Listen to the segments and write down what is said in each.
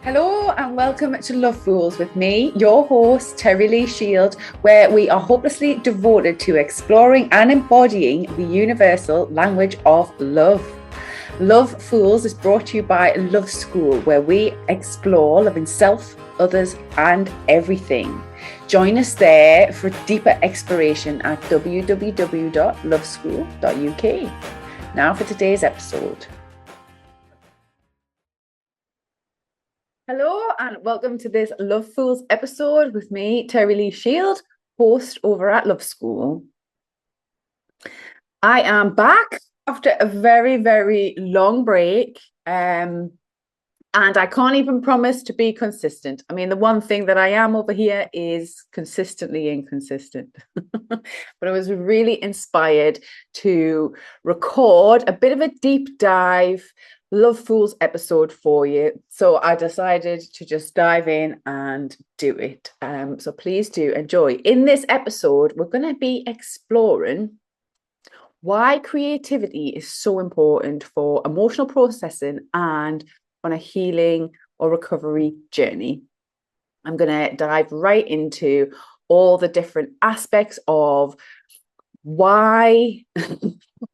Hello and welcome to Love Fools with me, your host, Terri Shield, where we are hopelessly devoted to exploring and embodying the universal language of love. Love Fools is brought to you by Love School, where we explore loving self, others, and everything. Join us there for deeper exploration at www.loveschool.uk. Now for today's episode. Hello and welcome to this Love Fools episode with me, Terri Shield, host over at Love School. I am back after a very, very long break, and I can't even promise to be consistent. I mean, the one thing that I am over here is consistently inconsistent. But I was really inspired to record a bit of a deep dive Love Fools episode for you. So I decided to just dive in and do it. So please do enjoy. In this episode, we're going to be exploring why creativity is so important for emotional processing and on a healing or recovery journey. I'm going to dive right into all the different aspects of why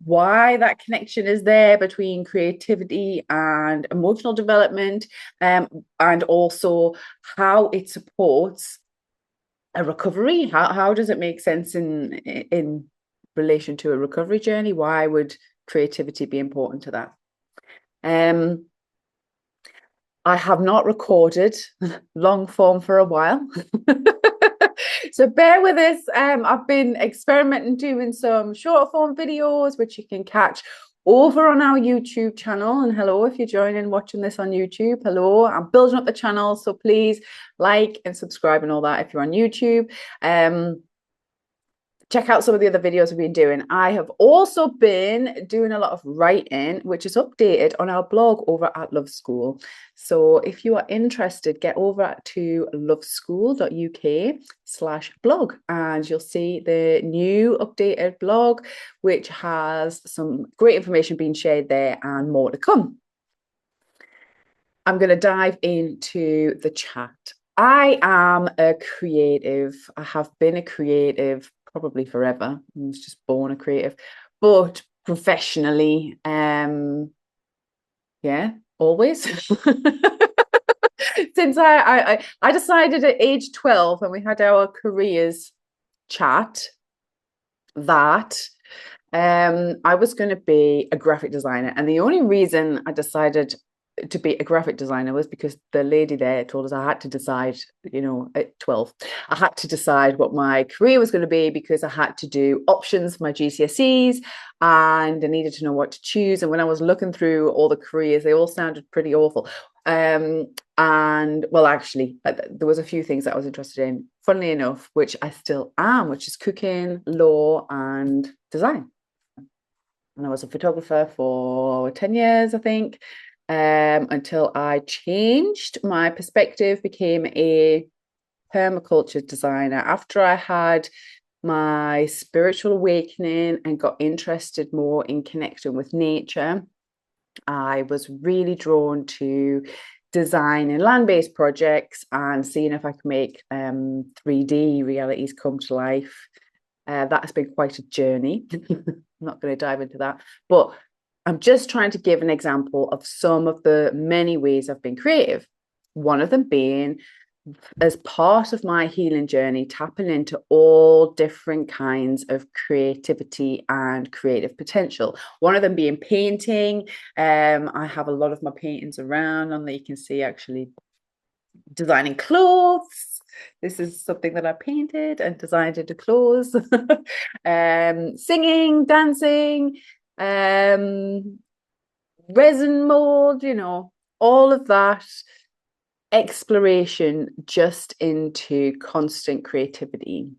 that connection is there between creativity and emotional development, and also how it supports a recovery. How does it make sense in relation to a recovery journey? Why would creativity be important to that? I have not recorded long form for a while. So bear with us. I've been experimenting doing some short form videos, which you can catch over on our YouTube channel. And hello, if you're joining watching this on YouTube, hello. I'm building up the channel, so please like and subscribe and all that if you're on YouTube. Check out some of the other videos we've been doing. I have also been doing a lot of writing, which is updated on our blog over at Love School. So if you are interested, get over to loveschool.uk/blog and you'll see the new updated blog, which has some great information being shared there and more to come. I'm going to dive into the chat. I am a creative. I have been a creative probably forever. I was just born a creative, but professionally, always. Since I decided at age 12 when we had our careers chat that I was going to be a graphic designer, and the only reason I decided to be a graphic designer was because the lady there told us I had to decide, at 12, I had to decide what my career was going to be because I had to do options for my GCSEs and I needed to know what to choose. And when I was looking through all the careers, they all sounded pretty awful. And well, actually, there was a few things that I was interested in, funnily enough, which I still am, which is cooking, law, and design. And I was a photographer for 10 years, I think. Until I changed my perspective, became a permaculture designer after I had my spiritual awakening and got interested more in connecting with nature. I was really drawn to design and land-based projects and seeing if I could make 3D realities come to life. That has been quite a journey. I'm not going to dive into that, but I'm just trying to give an example of some of the many ways I've been creative. One of them being, as part of my healing journey, tapping into all different kinds of creativity and creative potential. One of them being painting. I have a lot of my paintings around, and you can see actually designing clothes. This is something that I painted and designed into clothes. Singing, dancing, resin mold, all of that exploration just into constant creativity.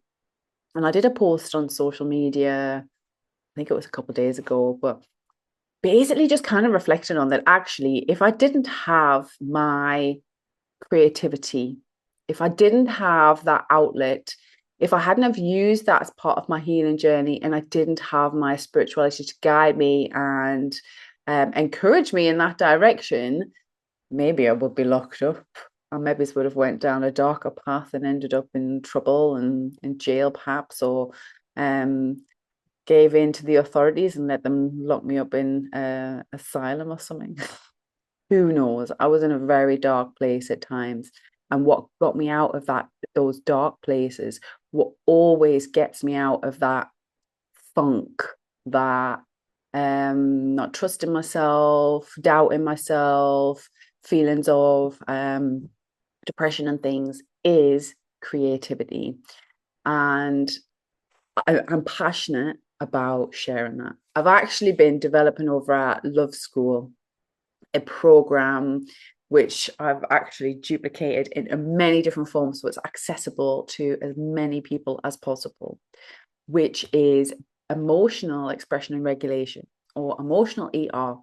And I did a post on social media, I think it was a couple of days ago, but basically just kind of reflecting on that. Actually, if I didn't have my creativity, if I didn't have that outlet, if I hadn't have used that as part of my healing journey, and I didn't have my spirituality to guide me and encourage me in that direction, maybe I would be locked up. I maybe would have went down a darker path and ended up in trouble and in jail, perhaps, or um, gave in to the authorities and let them lock me up in asylum or something. Who knows? I was in a very dark place at times. And what got me out of those dark places, what always gets me out of that funk, that not trusting myself, doubting myself, feelings of depression and things, is creativity. And I'm passionate about sharing that. I've actually been developing over at Love School a program which I've actually duplicated in many different forms so it's accessible to as many people as possible, which is emotional expression and regulation, or emotional ER.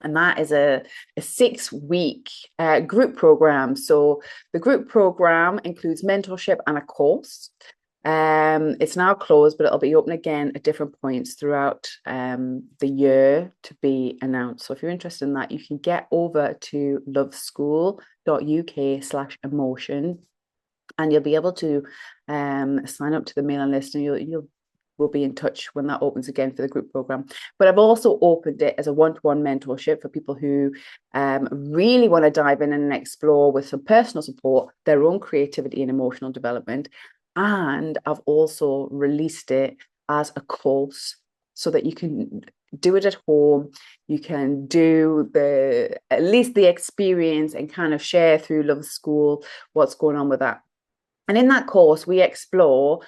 And that is a 6-week group program. So the group program includes mentorship and a course. It's now closed, but it'll be open again at different points throughout the year to be announced. So if you're interested in that, you can get over to loveschool.uk/emotion, and you'll be able to sign up to the mailing list, and we'll be in touch when that opens again for the group program. But I've also opened it as a one-to-one mentorship for people who really want to dive in and explore with some personal support their own creativity and emotional development. And I've also released it as a course so that you can do it at home. You can do at least the experience and kind of share through Love School what's going on with that. And in that course, we explore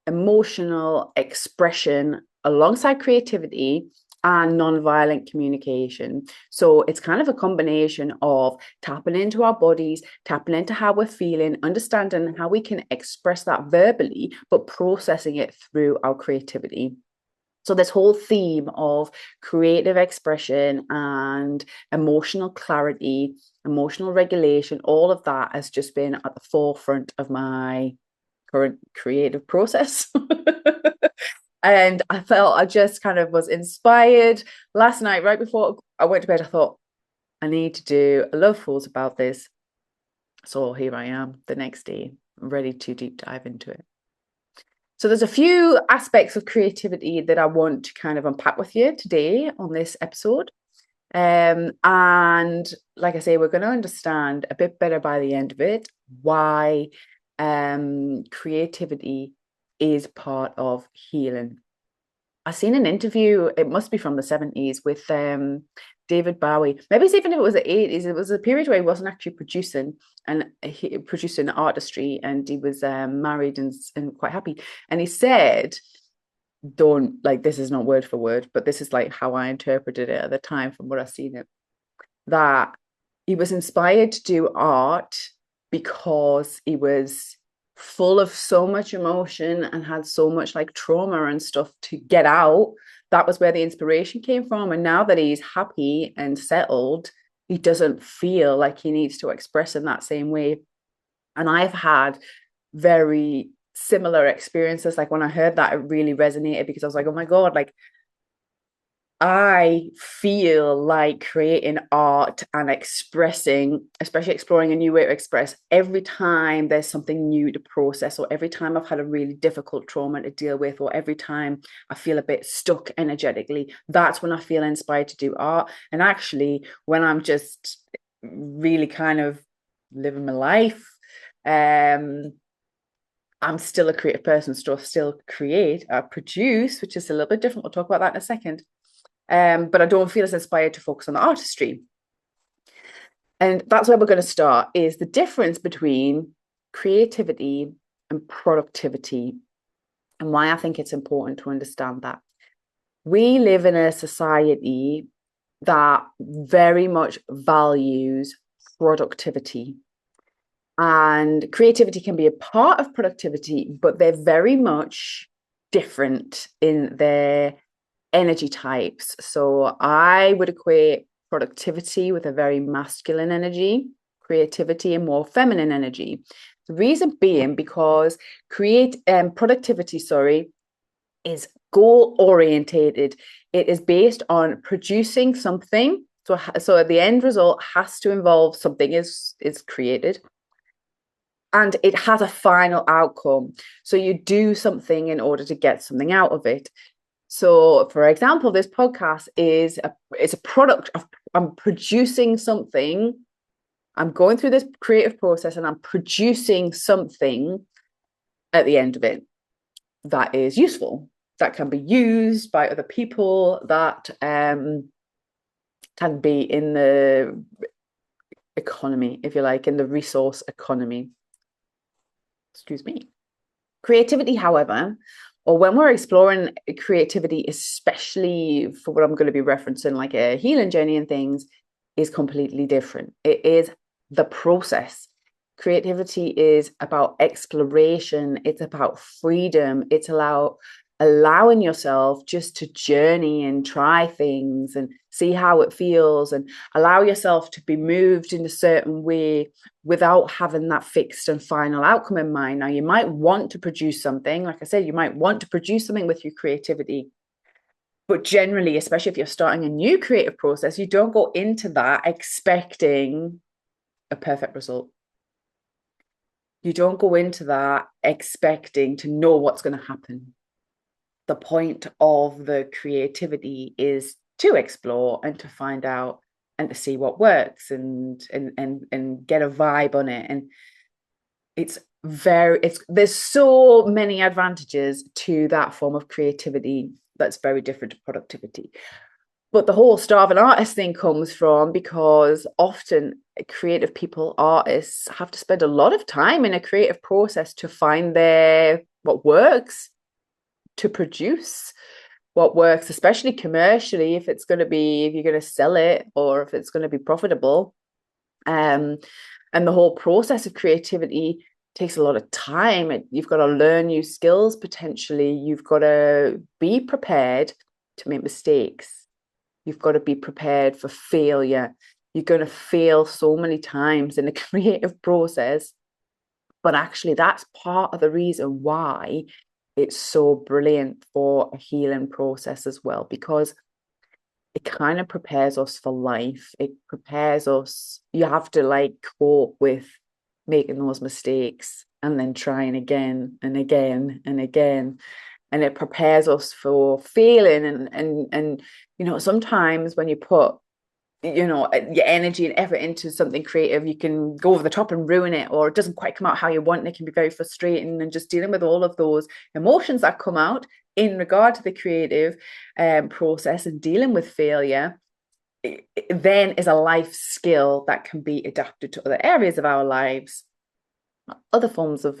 emotional expression alongside creativity and non-violent communication. So it's kind of a combination of tapping into our bodies, tapping into how we're feeling, understanding how we can express that verbally, but processing it through our creativity. So this whole theme of creative expression and emotional clarity, emotional regulation, all of that has just been at the forefront of my current creative process. And I felt I just kind of was inspired last night, right before I went to bed. I thought, I need to do a Love Fools about this. So here I am the next day, ready to deep dive into it. So there's a few aspects of creativity that I want to kind of unpack with you today on this episode. And like I say, we're going to understand a bit better by the end of it why creativity is part of healing. I seen an interview, it must be from the 70s, with David Bowie. Maybe it's even if it was the 80s, it was a period where he wasn't actually producing artistry, and he was married and quite happy. And he said, don't, like, this is not word for word, but this is like how I interpreted it at the time from what I've seen it, that he was inspired to do art because he was full of so much emotion and had so much like trauma and stuff to get out. That was where the inspiration came from. And now that he's happy and settled, he doesn't feel like he needs to express in that same way. And I've had very similar experiences. Like when I heard that, it really resonated because I was like, oh my God, like I feel like creating art and expressing, especially exploring a new way to express, every time there's something new to process, or every time I've had a really difficult trauma to deal with, or every time I feel a bit stuck energetically, that's when I feel inspired to do art. And actually, when I'm just really kind of living my life, I'm still a creative person, still create, produce, which is a little bit different. We'll talk about that in a second. But I don't feel as inspired to focus on the artistry. And that's where we're going to start, is the difference between creativity and productivity, and why I think it's important to understand that. We live in a society that very much values productivity. And creativity can be a part of productivity, but they're very much different in their energy types. So I would equate productivity with a very masculine energy, creativity and more feminine energy. The reason being because productivity, is goal orientated. It is based on producing something So the end result has to involve something is created, and it has a final outcome. So you do something in order to get something out of it. So, for example, this podcast is it's a product of I'm producing something. I'm going through this creative process and I'm producing something at the end of it that is useful, that can be used by other people, that can be in the economy, if you like, in the resource economy. Excuse me. Creativity, however, or when we're exploring creativity, especially for what I'm going to be referencing, like a healing journey and things, is completely different. It is the process. Creativity is about exploration. It's about freedom. It's allowing yourself just to journey and try things and see how it feels, and allow yourself to be moved in a certain way without having that fixed and final outcome in mind. Now, you might want to produce something, like I said, you might want to produce something with your creativity. But generally, especially if you're starting a new creative process, you don't go into that expecting a perfect result. You don't go into that expecting to know what's going to happen. The point of the creativity is to explore and to find out and to see what works and get a vibe on it. And there's so many advantages to that form of creativity that's very different to productivity. But the whole starving artist thing comes from because often creative people, artists, have to spend a lot of time in a creative process to find what works, to produce what works, especially commercially, if you're going to sell it or if it's going to be profitable. And the whole process of creativity takes a lot of time. You've got to learn new skills potentially. You've got to be prepared to make mistakes. You've got to be prepared for failure. You're going to fail so many times in a creative process. But actually, that's part of the reason why it's so brilliant for a healing process as well, because it kind of prepares us for life. It prepares us. You have to cope with making those mistakes and then trying again and again and again. And it prepares us for failing. And sometimes when you put your energy and effort into something creative, you can go over the top and ruin it, or it doesn't quite come out how you want, and it can be very frustrating. And just dealing with all of those emotions that come out in regard to the creative process and dealing with failure, it then is a life skill that can be adapted to other areas of our lives, other forms of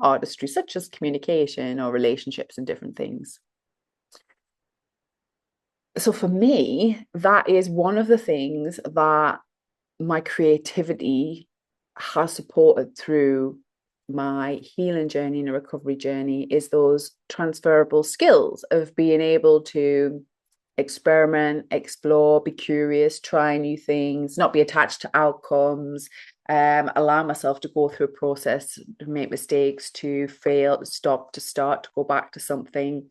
artistry, such as communication or relationships and different things. So for me, that is one of the things that my creativity has supported through my healing journey and a recovery journey, is those transferable skills of being able to experiment, explore, be curious, try new things, not be attached to outcomes, allow myself to go through a process, to make mistakes, to fail, to stop, to start, to go back to something.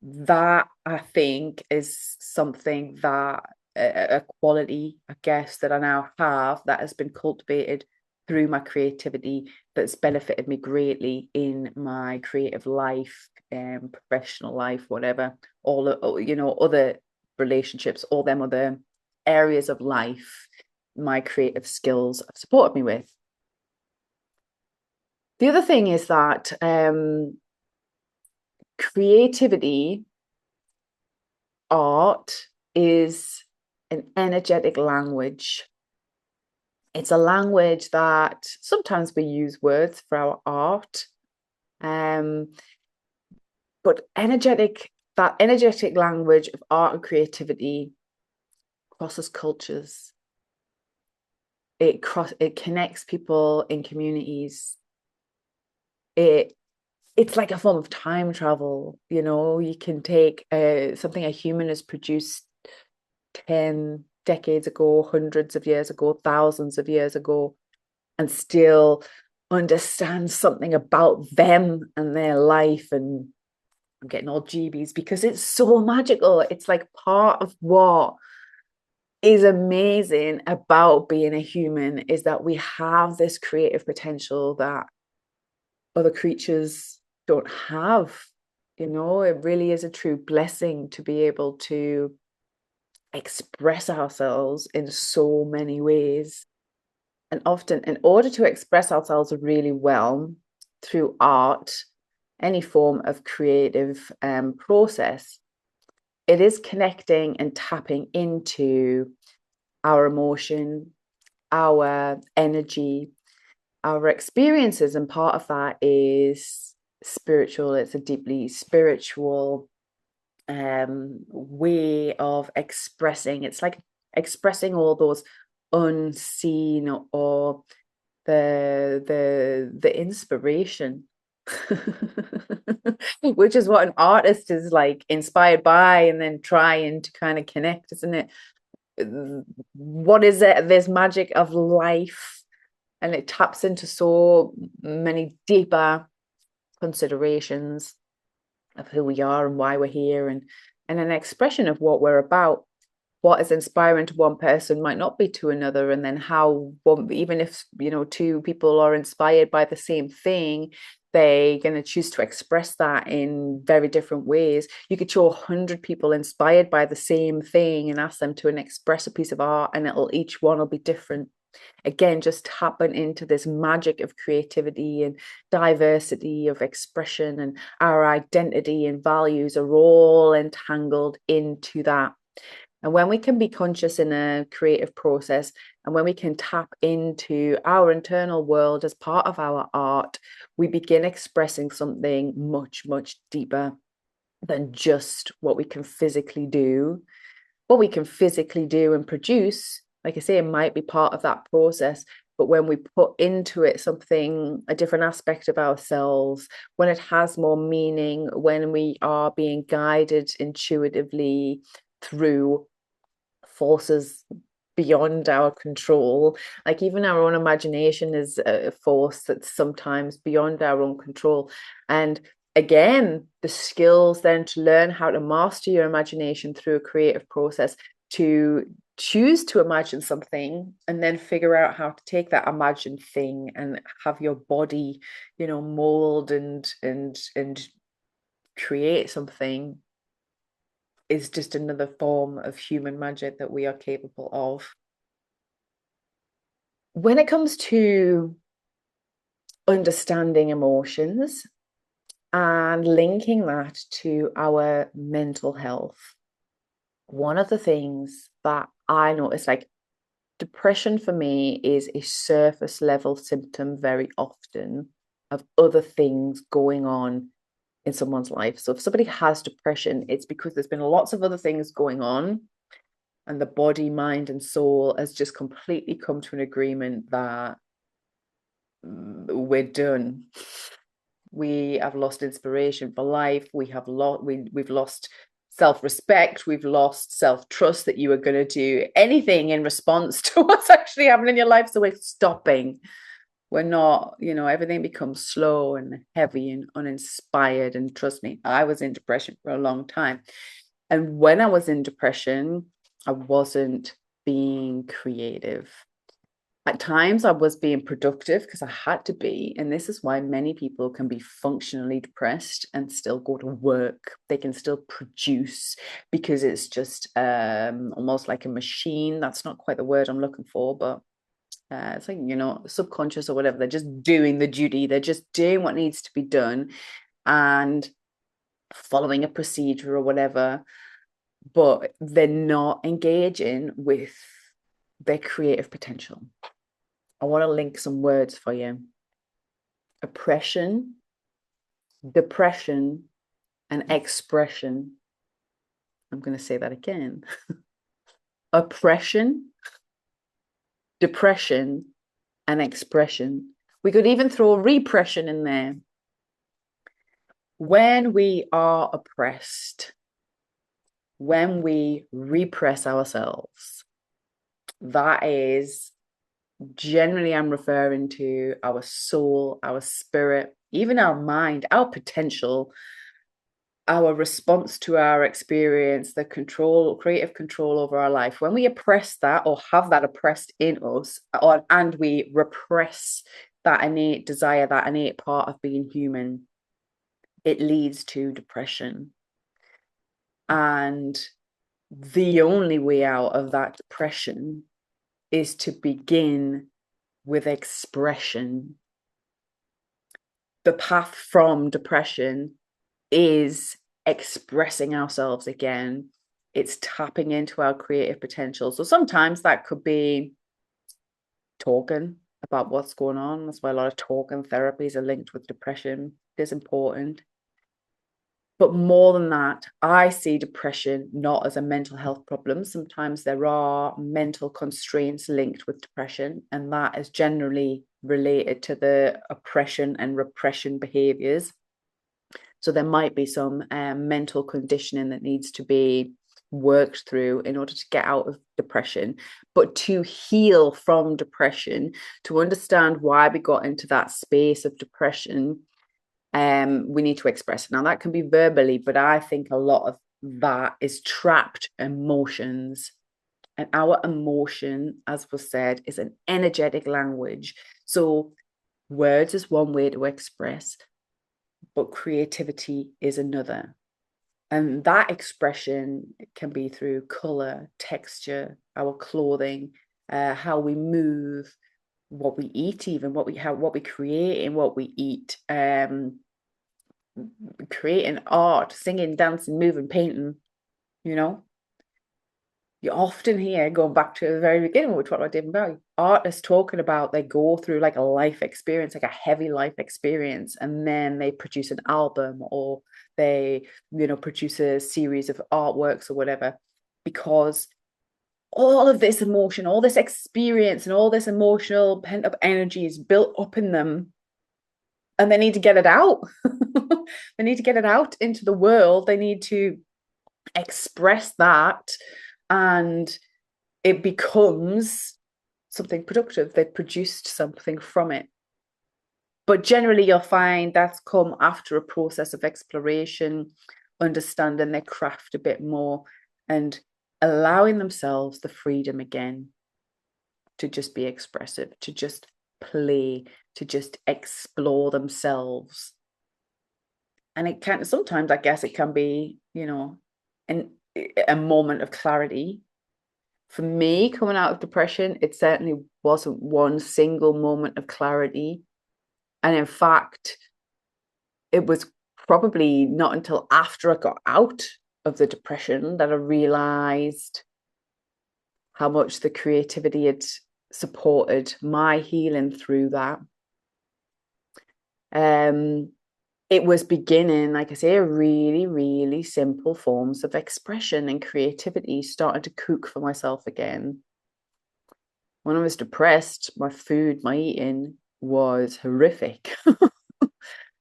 That I think is something that a quality, I guess, that I now have that has been cultivated through my creativity, that's benefited me greatly in my creative life, professional life, whatever, all other relationships, all them other areas of life, my creative skills have supported me with. The other thing is that creativity, art, is an energetic language. It's a language that sometimes we use words for our art, but that energetic language of art and creativity crosses cultures. It connects people in communities. It's like a form of time travel. You can take something a human has produced 10 decades ago, hundreds of years ago, thousands of years ago, and still understand something about them and their life. And I'm getting all jeebies because it's so magical. It's like part of what is amazing about being a human is that we have this creative potential that other creatures don't have. You know, it really is a true blessing to be able to express ourselves in so many ways. And often, in order to express ourselves really well through art, any form of creative process, it is connecting and tapping into our emotion, our energy, our experiences. And part of that is spiritual. It's a deeply spiritual way of expressing. It's like expressing all those unseen or the inspiration, which is what an artist is like inspired by and then trying to kind of connect, isn't it? What is it? This magic of life, and it taps into so many deeper considerations of who we are and why we're here, and an expression of what we're about. What is inspiring to one person might not be to another, and then how one, even if two people are inspired by the same thing, they're going to choose to express that in very different ways. You could show 100 people inspired by the same thing and ask them to express a piece of art, and each one will be different. Again, just tapping into this magic of creativity and diversity of expression, and our identity and values are all entangled into that. And when we can be conscious in a creative process, and when we can tap into our internal world as part of our art, we begin expressing something much, much deeper than just what we can physically do. What we can physically do and produce, like I say, it might be part of that process. But when we put into it something, a different aspect of ourselves, when it has more meaning, when we are being guided intuitively through forces beyond our control, like even our own imagination is a force that's sometimes beyond our own control. And again, the skills then to learn how to master your imagination through a creative process, to choose to imagine something and then figure out how to take that imagined thing and have your body, mold and create something, is just another form of human magic that we are capable of. When it comes to understanding emotions and linking that to our mental health, one of the things that I notice, like depression for me is a surface level symptom very often of other things going on in someone's life. So if somebody has depression, it's because there's been lots of other things going on, and the body, mind, and soul has just completely come to an agreement that we're done. We have lost inspiration for life. We've lost self-respect. We've lost self-trust that you are going to do anything in response to what's actually happening in your life. So we're stopping. We're not, everything becomes slow and heavy and uninspired. And trust me, I was in depression for a long time. And when I was in depression, I wasn't being creative. At times, I was being productive because I had to be. And this is why many people can be functionally depressed and still go to work. They can still produce because it's just almost like a machine. That's not quite the word I'm looking for, but it's like, subconscious or whatever. They're just doing the duty. They're just doing what needs to be done and following a procedure or whatever, but they're not engaging with their creative potential. I want to link some words for you: oppression, depression, and expression. I'm going to say that again. Oppression, depression, and expression. We could even throw repression in there. When we are oppressed, when we repress ourselves, that is generally, I'm referring to our soul, our spirit, even our mind, our potential, our response to our experience, the control, creative control over our life. When we oppress that or have that oppressed in us, and we repress that innate desire, that innate part of being human, it leads to depression. And the only way out of that depression is to begin with expression. The path from depression is expressing ourselves again. It's tapping into our creative potential. So sometimes that could be talking about what's going on. That's why a lot of talking therapies are linked with depression. It is important. But more than that, I see depression not as a mental health problem. Sometimes there are mental constraints linked with depression, and that is generally related to the oppression and repression behaviors. So there might be some mental conditioning that needs to be worked through in order to get out of depression. But to heal from depression, to understand why we got into that space of depression, we need to express it. Now, that can be verbally, but I think a lot of that is trapped emotions. And our emotion, as was said, is an energetic language. So words is one way to express, but creativity is another. And that expression can be through color, texture, our clothing, how we move, what we eat, even what we create and what we eat. Creating art, singing, dancing, moving, painting, you know. You often hear, going back to the very beginning, which what I did about artists talking about they go through like a life experience, like a heavy life experience, and then they produce an album or they, produce a series of artworks or whatever, because all of this emotion, all this experience, and all this emotional pent-up energy is built up in them, and they need to get it out. They need to get it out into the world. They need to express that, and it becomes something productive. They've produced something from it. But generally, you'll find that's come after a process of exploration, understanding their craft a bit more, and allowing themselves the freedom again to just be expressive, to just play, to just explore themselves. And it can sometimes, I guess, it can be, a moment of clarity. For me, coming out of depression, it certainly wasn't one single moment of clarity. And in fact, it was probably not until after I got out of the depression that I realized how much the creativity had supported my healing through that. It was beginning, like I say, really, really simple forms of expression and creativity started to cook for myself again. When I was depressed, my food, my eating was horrific.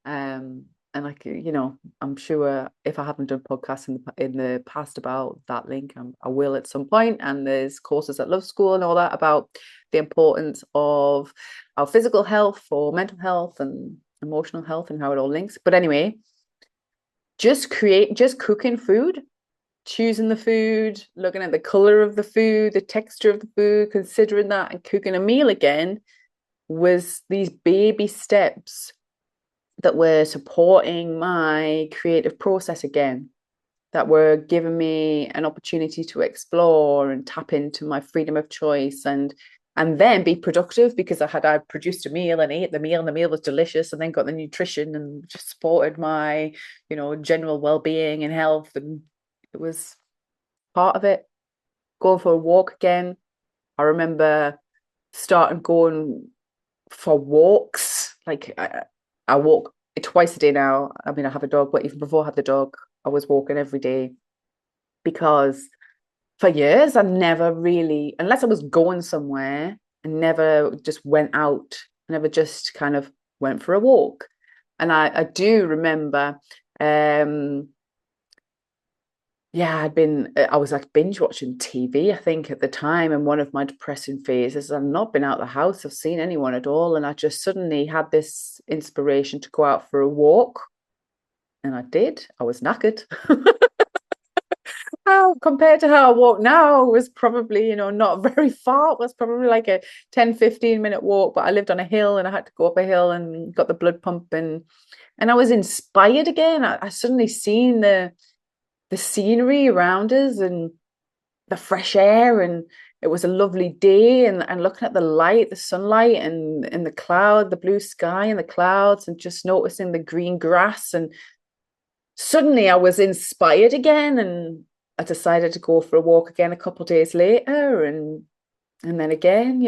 And like, I'm sure if I haven't done podcasts in the past about that link, I will at some point. And there's courses at Love School and all that about the importance of our physical health for mental health and emotional health and how it all links. But anyway, just cooking food, choosing the food, looking at the color of the food, the texture of the food, considering that, and cooking a meal again was these baby steps that were supporting my creative process again, that were giving me an opportunity to explore and tap into my freedom of choice and then be productive, because I produced a meal and ate the meal and the meal was delicious, and then got the nutrition and just supported my, general well-being and health. And it was part of it. Going for a walk again. I remember starting going for walks. Like I walk twice a day now. I mean, I have a dog, but even before I had the dog, I was walking every day, because for years I never really, unless I was going somewhere, I never just went out. I never just kind of went for a walk. And I do remember, I was like binge watching TV, I think, at the time. And one of my depressing phases, I've not been out the house, I've seen anyone at all. And I just suddenly had this inspiration to go out for a walk. And I did. I was knackered. How compared to how I walk now was probably, not very far. It was probably like a 10-15 minute walk, but I lived on a hill and I had to go up a hill and got the blood pump and I was inspired again. I suddenly seen the scenery around us and the fresh air, and it was a lovely day, and looking at the light, the sunlight, and the cloud, the blue sky and the clouds, and just noticing the green grass. And suddenly I was inspired again, and I decided to go for a walk again a couple of days later, and then again,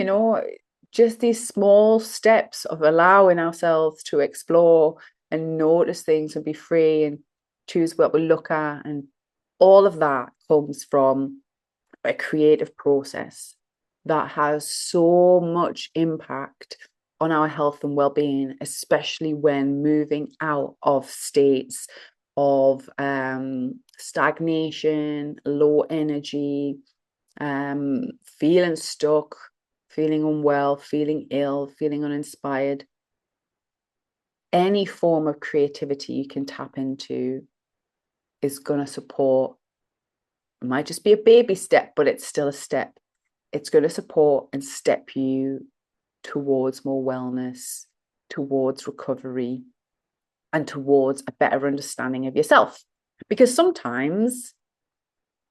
just these small steps of allowing ourselves to explore and notice things and be free and choose what we look at. And all of that comes from a creative process that has so much impact on our health and well-being, especially when moving out of states of stagnation, low energy, feeling stuck, feeling unwell, feeling ill, feeling uninspired. Any form of creativity you can tap into is going to support. It might just be a baby step, but it's still a step. It's going to support and step you towards more wellness, towards recovery, and towards a better understanding of yourself. Because sometimes,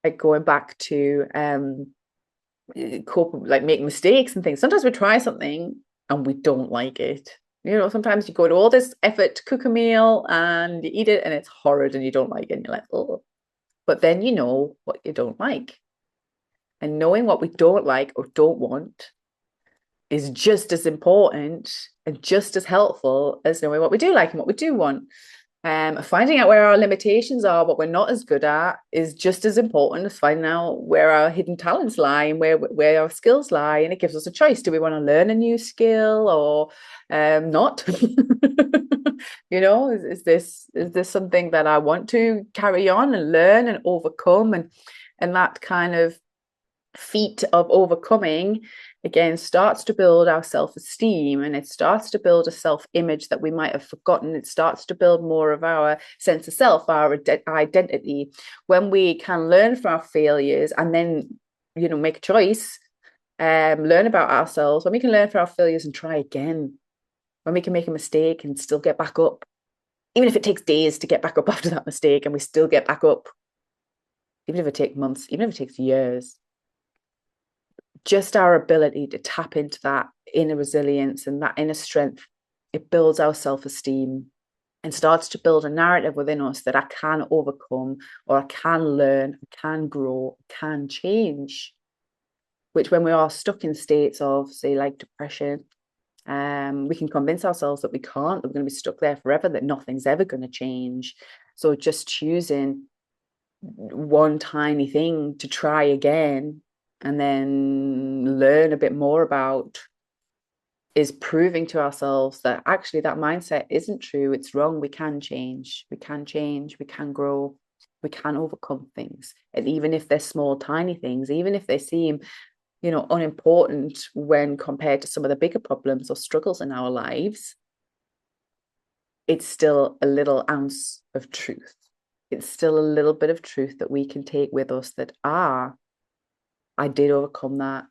like going back to like making mistakes and things, sometimes we try something and we don't like it. Sometimes you go to all this effort to cook a meal and you eat it and it's horrid and you don't like it and you're like, oh. But then you know what you don't like. And knowing what we don't like or don't want is just as important and just as helpful as knowing what we do like and what we do want. Finding out where our limitations are, what we're not as good at, is just as important as finding out where our hidden talents lie and where our skills lie. And it gives us a choice. Do we want to learn a new skill or not? Is this something that I want to carry on and learn and overcome? And that kind of feat of overcoming again starts to build our self-esteem, and it starts to build a self-image that we might have forgotten. It starts to build more of our sense of self, our identity, when we can learn from our failures and then make a choice, learn about ourselves. When we can learn from our failures and try again, when we can make a mistake and still get back up, even if it takes days to get back up after that mistake, and we still get back up, even if it takes months, even if it takes years. Just our ability to tap into that inner resilience and that inner strength, it builds our self-esteem and starts to build a narrative within us that I can overcome, or I can learn, I can grow, I can change. Which, when we are stuck in states of, say, like depression, we can convince ourselves that we can't, that we're going to be stuck there forever, that nothing's ever going to change. So just choosing one tiny thing to try again and then learn a bit more about is proving to ourselves that actually that mindset isn't true. It's wrong. We can change. We can change. We can grow. We can overcome things. And even if they're small, tiny things, even if they seem, unimportant when compared to some of the bigger problems or struggles in our lives, it's still a little ounce of truth. It's still a little bit of truth that we can take with us that, I did overcome that.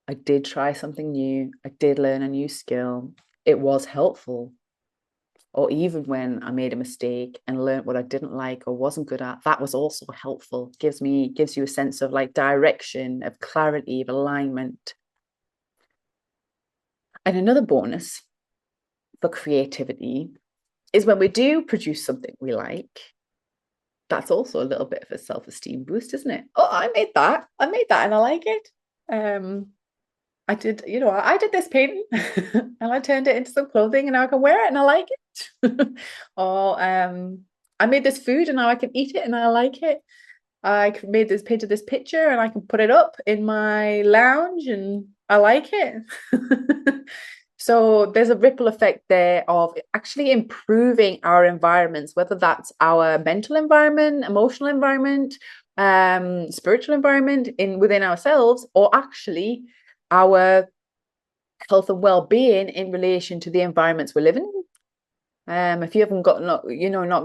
I did try something new. I did learn a new skill. It was helpful. Or even when I made a mistake and learned what I didn't like or wasn't good at, that was also helpful. Gives you a sense of like direction, of clarity, of alignment. And another bonus for creativity is when we do produce something we like, that's also a little bit of a self-esteem boost, isn't it? Oh, I made that and I like it. I did this painting and I turned it into some clothing and now I can wear it and I like it. Or I made this food and now I can eat it and I like it. I painted this picture and I can put it up in my lounge and I like it. So there's a ripple effect there of actually improving our environments, whether that's our mental environment, emotional environment, spiritual environment within ourselves, or actually our health and well-being in relation to the environments we're living in. If you haven't got not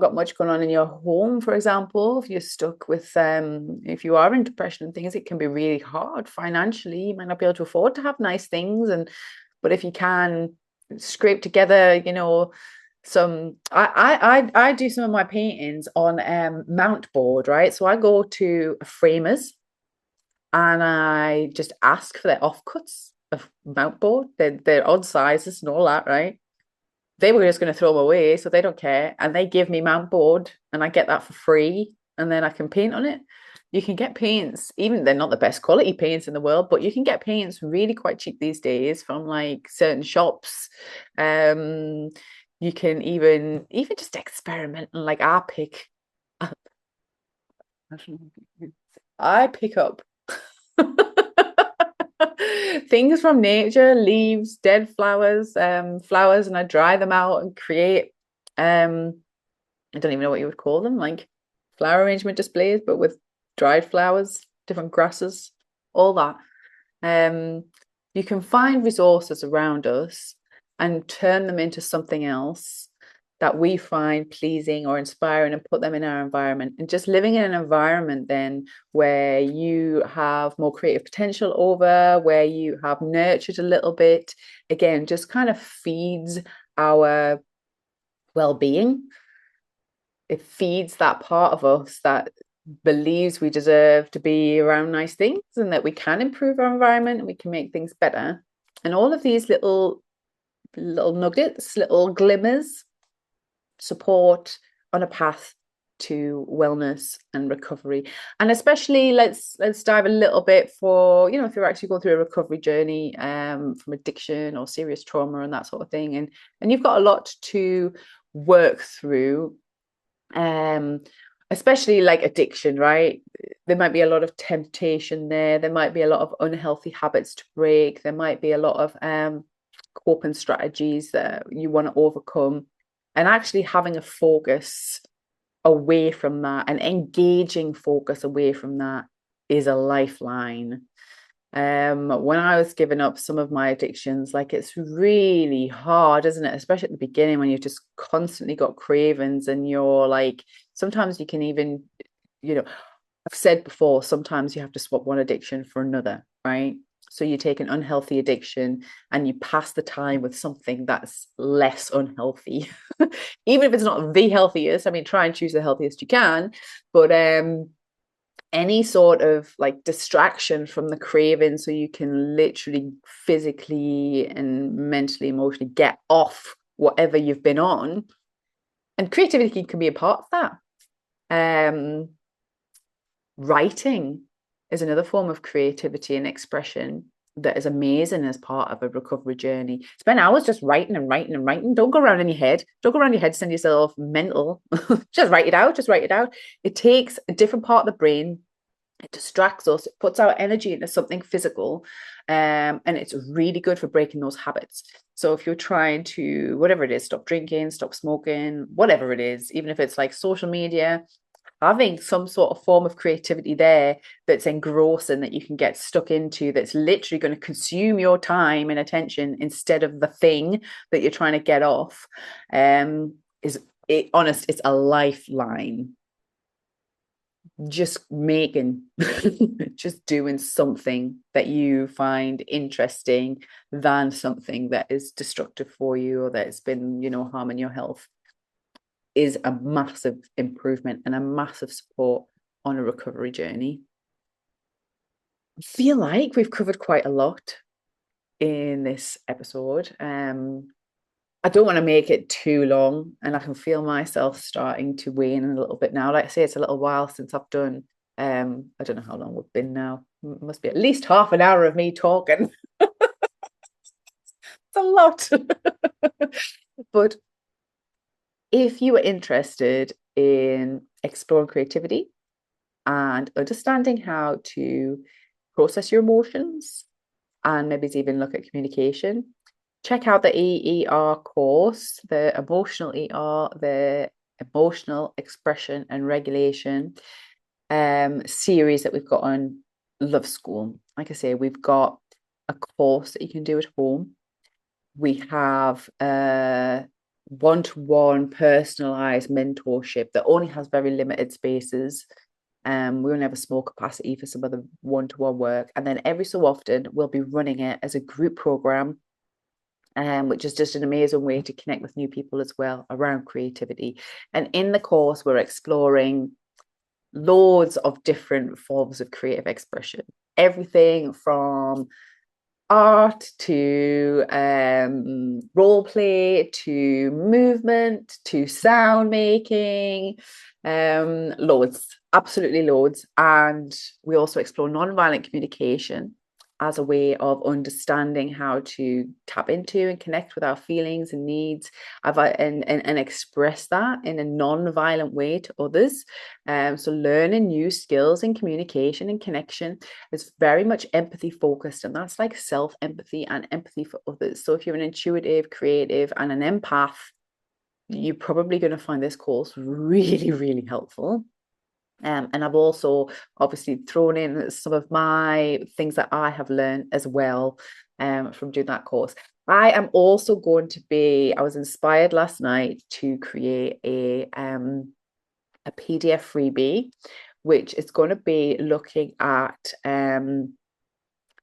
got much going on in your home, for example, if you're stuck with if you are in depression and things, it can be really hard financially. You might not be able to afford to have nice things, but if you can scrape together, some I do some of my paintings on mount board, right? So I go to framers and I just ask for their offcuts of mount board. They're odd sizes and all that, right? They were just going to throw them away, so they don't care. And they give me mount board, and I get that for free, and then I can paint on it. You can get paints, even they're not the best quality paints in the world, but you can get paints really quite cheap these days from like certain shops. Um, you can even just experiment and like I pick up things from nature, leaves, dead flowers, and I dry them out and create I don't even know what you would call them, like flower arrangement displays, but with dried flowers, different grasses, all that. Um, you can find resources around us and turn them into something else that we find pleasing or inspiring and put them in our environment. And just living in an environment then where you have more creative potential over, where you have nurtured a little bit, again, just kind of feeds our well-being. It feeds that part of us that believes we deserve to be around nice things and that we can improve our environment and we can make things better. And all of these little nuggets, little glimmers, support on a path to wellness and recovery. And especially let's dive a little bit for, if you're actually going through a recovery journey from addiction or serious trauma and that sort of thing, and you've got a lot to work through, especially like addiction, right? There might be a lot of temptation there might be a lot of unhealthy habits to break, there might be a lot of coping strategies that you want to overcome, and actually having a focus away from that, an engaging focus away from that, is a lifeline. When I was giving up some of my addictions, like it's really hard, isn't it? Especially at the beginning when you've just constantly got cravings and you're like, sometimes you can even, you know, I've said before, sometimes you have to swap one addiction for another, right? So you take an unhealthy addiction and you pass the time with something that's less unhealthy. Even if it's not the healthiest, I mean, try and choose the healthiest you can, but any sort of like distraction from the craving so you can literally physically and mentally, emotionally get off whatever you've been on. And creativity can be a part of that. Writing is another form of creativity and expression that is amazing as part of a recovery journey. Spend hours just writing and writing and writing. Don't go around in your head. Don't go around your head, send yourself mental. Just write it out. Just write it out. It takes a different part of the brain. It distracts us. It puts our energy into something physical. And it's really good for breaking those habits. So if you're trying to, whatever it is, stop drinking, stop smoking, whatever it is, even if it's like social media, having some sort of form of creativity there that's engrossing, that you can get stuck into, that's literally going to consume your time and attention instead of the thing that you're trying to get off, it's a lifeline. Just just doing something that you find interesting than something that is destructive for you or that's been, harming your health, is a massive improvement and a massive support on a recovery journey. I feel like we've covered quite a lot in this episode. I don't want to make it too long, and I can feel myself starting to wane a little bit now. Like I say, it's a little while since I've done, I don't know how long we've been now. It must be at least half an hour of me talking. It's a lot. But if you are interested in exploring creativity and understanding how to process your emotions, and maybe even look at communication, check out the EER course, the emotional ER, the emotional expression and regulation series that we've got on Love School. Like I say, we've got a course that you can do at home. We have one-to-one personalized mentorship that only has very limited spaces. We only have a small capacity for some of the one-to-one work. And then every so often, we'll be running it as a group program, which is just an amazing way to connect with new people as well around creativity. And in the course, we're exploring loads of different forms of creative expression, everything from art to role play to movement to sound making, loads, absolutely loads. And we also explore non-violent communication as a way of understanding how to tap into and connect with our feelings and needs, and express that in a non-violent way to others. So learning new skills in communication and connection is very much empathy focused, and that's like self-empathy and empathy for others. So if you're an intuitive, creative, and an empath, you're probably going to find this course really, really helpful. And I've also obviously thrown in some of my things that I have learned as well from doing that course. I am also going to I was inspired last night to create a PDF freebie, which is going to be looking at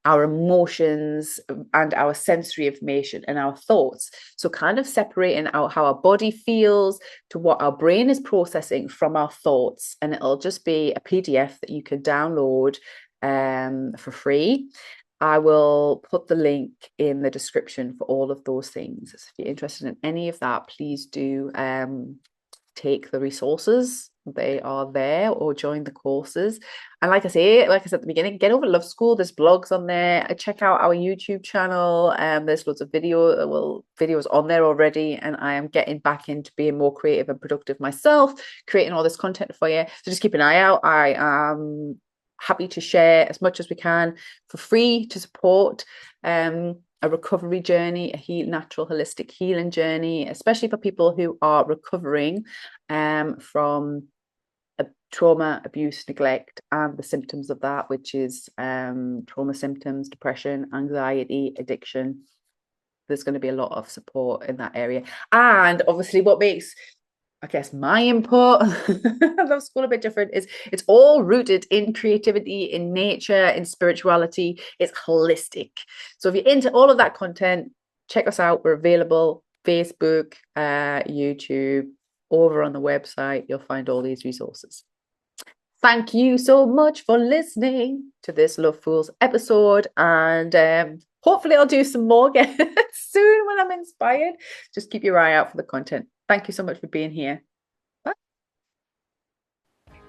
our emotions and our sensory information and our thoughts. So kind of separating out how our body feels to what our brain is processing from our thoughts. And it'll just be a PDF that you can download for free. I will put the link in the description for all of those things. So if you're interested in any of that, please do take the resources. They are there, or join the courses. And like I said at the beginning, get over Love School. There's blogs on there. Check out our YouTube channel. There's loads of videos on there already. And I am getting back into being more creative and productive myself, creating all this content for you. So just keep an eye out. I am happy to share as much as we can for free to support a recovery journey, a natural holistic healing journey, especially for people who are recovering from trauma, abuse, neglect, and the symptoms of that, which is trauma symptoms, depression, anxiety, addiction. There's going to be a lot of support in that area. And obviously what makes, I guess, my input Love School a bit different is it's all rooted in creativity, in nature, in spirituality. It's holistic. So if you're into all of that content, check us out. We're available Facebook, YouTube, over on the website. You'll find all these resources. Thank you so much for listening to this Love Fools episode, and hopefully I'll do some more again soon when I'm inspired. Just keep your eye out for the content. Thank you so much for being here. Bye.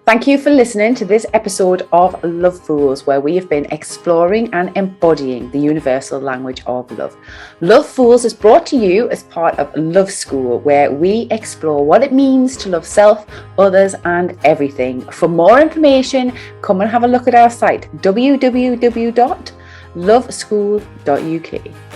Thank you for listening to this episode of Love Fools, where we have been exploring and embodying the universal language of love. Love Fools is brought to you as part of Love School, where we explore what it means to love self, others, and everything. For more information, come and have a look at our site, www.loveschool.uk.